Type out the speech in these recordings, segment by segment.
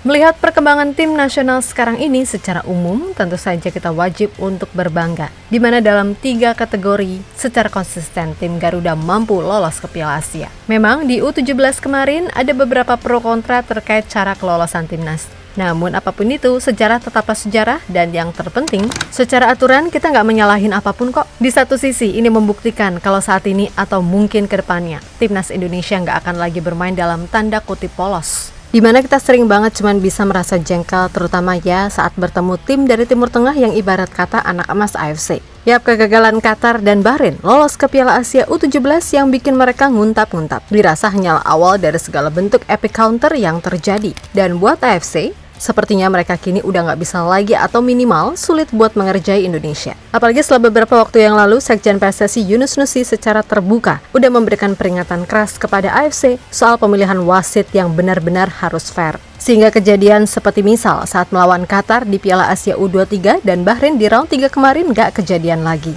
Melihat perkembangan tim nasional sekarang ini secara umum, tentu saja kita wajib untuk berbangga, di mana dalam 3 kategori secara konsisten tim Garuda mampu lolos ke Piala Asia. Memang di U17 kemarin ada beberapa pro kontra terkait cara kelolosan timnas. Namun apapun itu, sejarah tetaplah sejarah dan yang terpenting, secara aturan kita nggak menyalahin apapun kok. Di satu sisi, ini membuktikan kalau saat ini atau mungkin ke depannya, timnas Indonesia nggak akan lagi bermain dalam tanda kutip polos. Dimana kita sering banget cuman bisa merasa jengkel, terutama ya saat bertemu tim dari Timur Tengah yang ibarat kata anak emas AFC. Yap, kegagalan Qatar dan Bahrain lolos ke Piala Asia U17 yang bikin mereka nguntap-nguntap. Dirasa hanyalah awal dari segala bentuk epic counter yang terjadi. Dan buat AFC, sepertinya mereka kini udah nggak bisa lagi atau minimal sulit buat mengerjai Indonesia. Apalagi setelah beberapa waktu yang lalu, Sekjen PSSI Yunus Nusi secara terbuka udah memberikan peringatan keras kepada AFC soal pemilihan wasit yang benar-benar harus fair. Sehingga kejadian seperti misal saat melawan Qatar di Piala Asia U23 dan Bahrain di round 3 kemarin nggak kejadian lagi.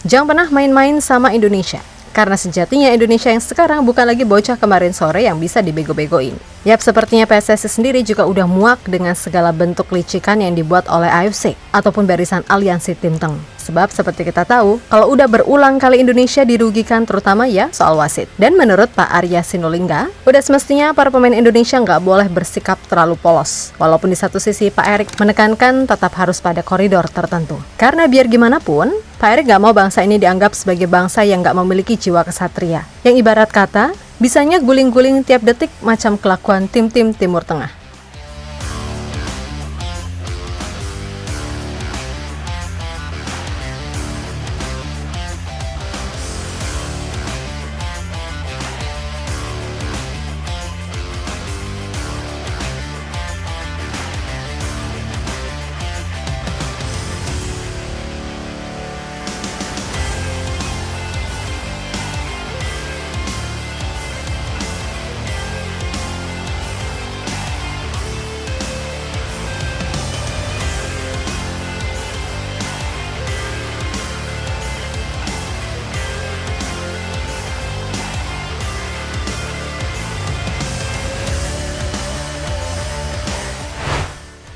Jangan pernah main-main sama Indonesia, karena sejatinya Indonesia yang sekarang bukan lagi bocah kemarin sore yang bisa dibego-begoin. Yap, sepertinya PSSI sendiri juga udah muak dengan segala bentuk licikan yang dibuat oleh AFC ataupun barisan aliansi Tim Teng. Sebab seperti kita tahu, kalau udah berulang kali Indonesia dirugikan terutama ya soal wasit. Dan menurut Pak Arya Sinulinga, udah semestinya para pemain Indonesia nggak boleh bersikap terlalu polos. Walaupun di satu sisi Pak Erik menekankan tetap harus pada koridor tertentu. Karena biar gimana pun, Pak Erik nggak mau bangsa ini dianggap sebagai bangsa yang nggak memiliki jiwa kesatria. Yang ibarat kata, bisanya guling-guling tiap detik macam kelakuan tim-tim Timur Tengah.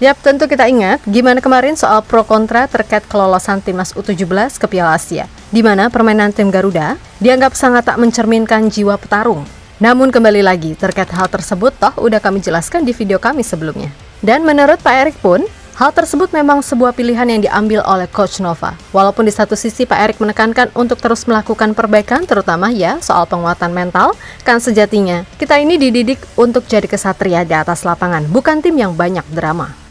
Yap, tentu kita ingat gimana kemarin soal pro kontra terkait kelolosan timnas U17 ke Piala Asia, di mana permainan tim Garuda dianggap sangat tak mencerminkan jiwa petarung. Namun kembali lagi, terkait hal tersebut toh udah kami jelaskan di video kami sebelumnya. Dan menurut Pak Erik pun, hal tersebut memang sebuah pilihan yang diambil oleh Coach Nova. Walaupun di satu sisi Pak Erik menekankan untuk terus melakukan perbaikan, terutama ya soal penguatan mental, kan sejatinya kita ini dididik untuk jadi kesatria di atas lapangan, bukan tim yang banyak drama.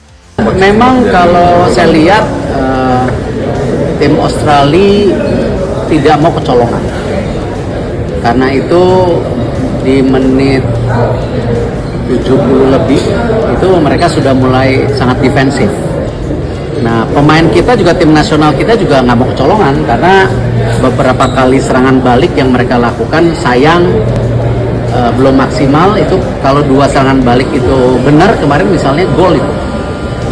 Memang kalau saya lihat tim Australia tidak mau kecolongan. Karena itu di menit 70 lebih itu mereka sudah mulai sangat defensif. Nah, pemain kita juga tim nasional kita juga nggak mau kecolongan karena beberapa kali serangan balik yang mereka lakukan sayang belum maksimal. Itu kalau 2 serangan balik itu benar kemarin misalnya gol itu.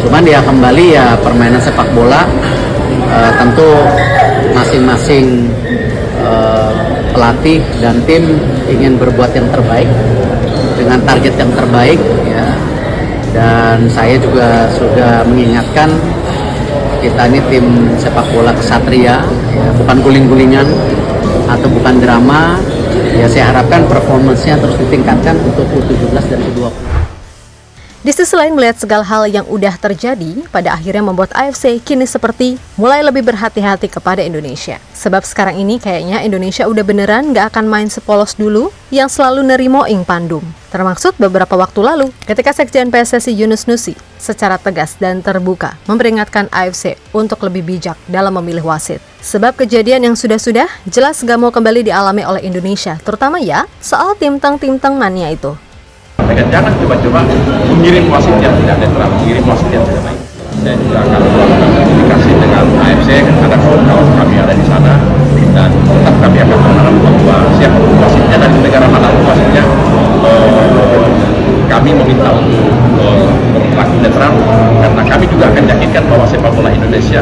Cuman dia kembali ya permainan sepak bola tentu masing-masing pelatih dan tim ingin berbuat yang terbaik dengan target yang terbaik ya. Dan saya juga sudah mengingatkan kita ini tim sepak bola kesatria ya, bukan guling-gulingan atau bukan drama ya. Saya harapkan performance-nya terus ditingkatkan untuk U17 dan U20. Di sisi lain, melihat segala hal yang udah terjadi, pada akhirnya membuat AFC kini seperti mulai lebih berhati-hati kepada Indonesia. Sebab sekarang ini kayaknya Indonesia udah beneran gak akan main sepolos dulu yang selalu nerimo ing pandum. Termaksud beberapa waktu lalu, ketika Sekjen PSSI Yunus Nusi secara tegas dan terbuka memperingatkan AFC untuk lebih bijak dalam memilih wasit. Sebab kejadian yang sudah-sudah jelas gak mau kembali dialami oleh Indonesia, terutama ya soal tim teng mania itu. Jangan coba-coba mengirim wasit yang tidak netral, mengirim wasit yang tidak baik. Saya juga akan melakukan komunikasi dengan AFC, ada kawan-kawan kami ada di sana, dan tetap kami akan berharap bahwa siapa wasitnya dari negara mana wasitnya, kami meminta untuk membuktikan bahwa sepak bola Indonesia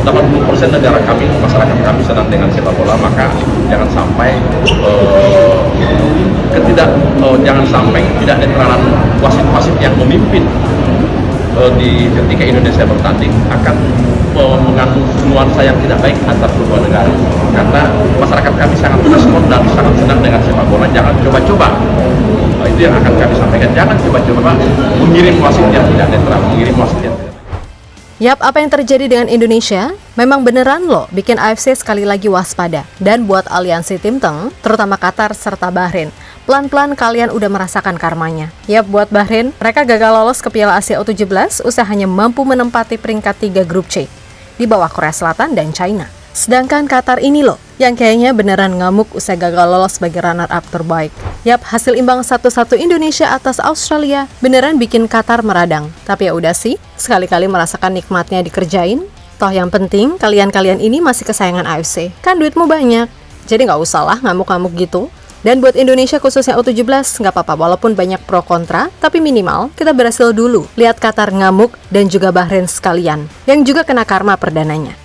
80% negara kami, masyarakat kami senang dengan sepak bola, maka jangan sampai jangan sampai tidak netralan wasit-wasit yang memimpin di ketika Indonesia bertanding akan mengandung nuansa yang tidak baik antar kedua negara, karena masyarakat kami sangat respon dan sangat senang dengan sepak bola. Jangan coba-coba, itu yang akan kami sampaikan, jangan coba-coba mengirim wasit yang tidak netral, mengirim wasit yang tidak baik. Yap, apa yang terjadi dengan Indonesia memang beneran loh bikin AFC sekali lagi waspada. Dan buat aliansi tim Teng, terutama Qatar serta Bahrain, pelan-pelan kalian udah merasakan karmanya. Yap, buat Bahrain, mereka gagal lolos ke Piala Asia U17 usai hanya mampu menempati peringkat 3 grup C di bawah Korea Selatan dan China. Sedangkan Qatar ini loh, yang kayaknya beneran ngamuk usai gagal lolos sebagai runner-up terbaik. Yap, hasil imbang 1-1 Indonesia atas Australia beneran bikin Qatar meradang. Tapi ya udah sih, sekali-kali merasakan nikmatnya dikerjain. Toh yang penting, kalian-kalian ini masih kesayangan AFC. Kan duitmu banyak, jadi nggak usah lah ngamuk-ngamuk gitu. Dan buat Indonesia khususnya U17, nggak apa-apa walaupun banyak pro kontra, tapi minimal kita berhasil dulu lihat Qatar ngamuk dan juga Bahrain sekalian, yang juga kena karma perdananya.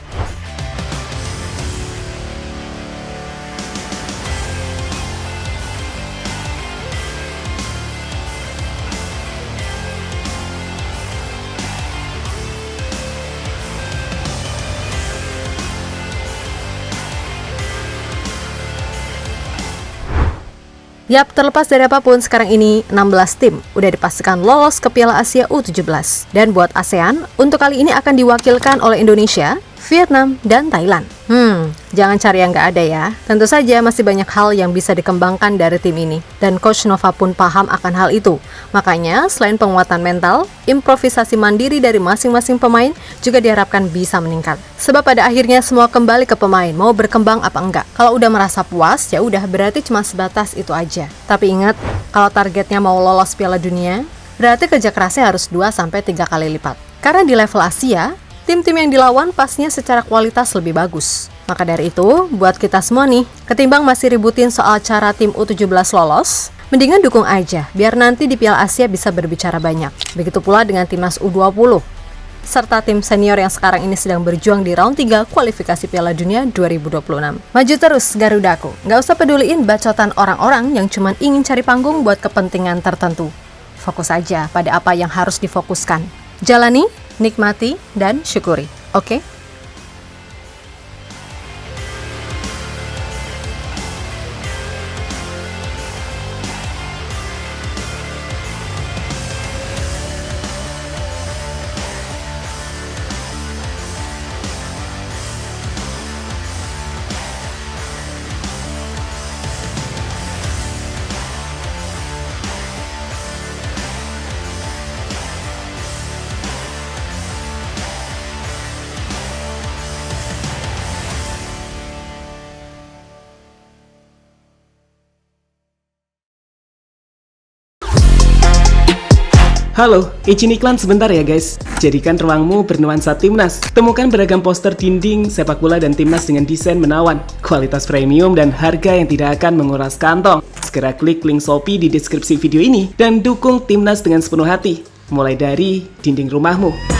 Yap, terlepas dari apapun, sekarang ini 16 tim udah dipastikan lolos ke Piala Asia U17. Dan buat ASEAN, untuk kali ini akan diwakilkan oleh Indonesia, Vietnam, dan Thailand. Jangan cari yang nggak ada ya. Tentu saja masih banyak hal yang bisa dikembangkan dari tim ini. Dan Coach Nova pun paham akan hal itu. Makanya, selain penguatan mental, improvisasi mandiri dari masing-masing pemain juga diharapkan bisa meningkat. Sebab pada akhirnya semua kembali ke pemain, mau berkembang apa enggak. Kalau udah merasa puas, ya udah berarti cuma sebatas itu aja. Tapi ingat, kalau targetnya mau lolos Piala Dunia, berarti kerja kerasnya harus 2-3 kali lipat. Karena di level Asia, tim-tim yang dilawan pastinya secara kualitas lebih bagus. Maka dari itu, buat kita semua nih, ketimbang masih ributin soal cara tim U17 lolos, mendingan dukung aja, biar nanti di Piala Asia bisa berbicara banyak. Begitu pula dengan timnas U20, serta tim senior yang sekarang ini sedang berjuang di round 3 kualifikasi Piala Dunia 2026. Maju terus Garudaku, nggak usah peduliin bacotan orang-orang yang cuma ingin cari panggung buat kepentingan tertentu. Fokus aja pada apa yang harus difokuskan. Jalani, nikmati, dan syukuri. Oke? Halo, izin iklan sebentar ya guys. Jadikan ruangmu bernuansa timnas. Temukan beragam poster dinding, sepak bola dan timnas dengan desain menawan, kualitas premium dan harga yang tidak akan menguras kantong. Segera klik link Shopee di deskripsi video ini dan dukung timnas dengan sepenuh hati. Mulai dari dinding rumahmu.